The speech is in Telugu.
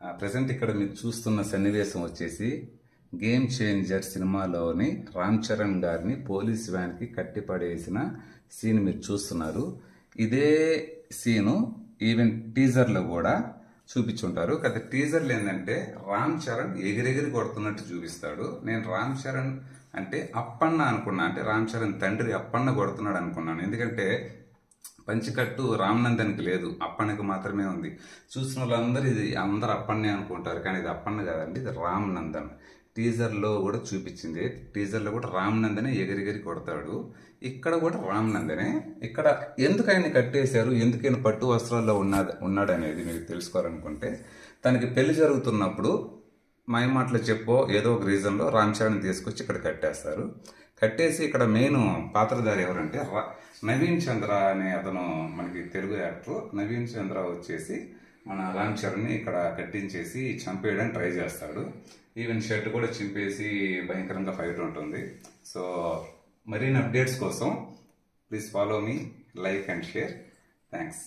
ప్రజెంట్ ఇక్కడ మీరు చూస్తున్న సన్నివేశం వచ్చేసి గేమ్ చేంజర్ సినిమాలోని రామ్ చరణ్ గారిని పోలీస్ వ్యాన్కి కట్టిపడేసిన సీన్ మీరు చూస్తున్నారు. ఇదే సీను ఈవెన్ టీజర్లో కూడా చూపించుంటారు. కదా టీజర్లు ఏంటంటే రామ్ చరణ్ ఎగిరెగిరి కొడుతున్నట్టు చూపిస్తాడు. నేను రామ్ చరణ్ అంటే అప్పన్న అనుకున్నా, అంటే రామ్ చరణ్ తండ్రి అప్పన్న కొడుతున్నాడు అనుకున్నాను. ఎందుకంటే పంచికట్టు రామనందన్కి లేదు, అప్పన్నకి మాత్రమే ఉంది. చూసిన వాళ్ళందరూ ఇది అందరు అప్పన్నే అనుకుంటారు, కానీ ఇది అప్పన్న కాదండి, ఇది రామ్ నందన్. టీజర్లో కూడా చూపించింది. టీజర్లో కూడా రామ్ నందనే ఎగిరిగిరి కొడతాడు, ఇక్కడ కూడా రామ్ నందనే. ఇక్కడ ఎందుకు ఆయన కట్టేశారు, ఎందుకైనా పట్టు వస్త్రాల్లో ఉన్నాడు అనేది మీకు తెలుసుకోవాలనుకుంటే, తనకి పెళ్లి జరుగుతున్నప్పుడు మాయమాటలు చెప్పో ఏదో ఒక రీజన్లో రామ్ చరణ్ తీసుకొచ్చి ఇక్కడ కట్టేస్తారు. కట్టేసి ఇక్కడ మెయిన్ పాత్రధారి ఎవరంటే నవీన్ చంద్ర అనే అతను, మనకి తెలుగు యాక్టర్ నవీన్ చంద్ర వచ్చేసి మన రామ్ చరణ్ని ఇక్కడ కట్టించేసి చంపేయడానికి ట్రై చేస్తాడు. ఈవెన్ షర్ట్ కూడా చింపేసి భయంకరంగా ఫైట్ ఉంటుంది. సో మరిన్ని అప్డేట్స్ కోసం please follow me, like and share. Thanks.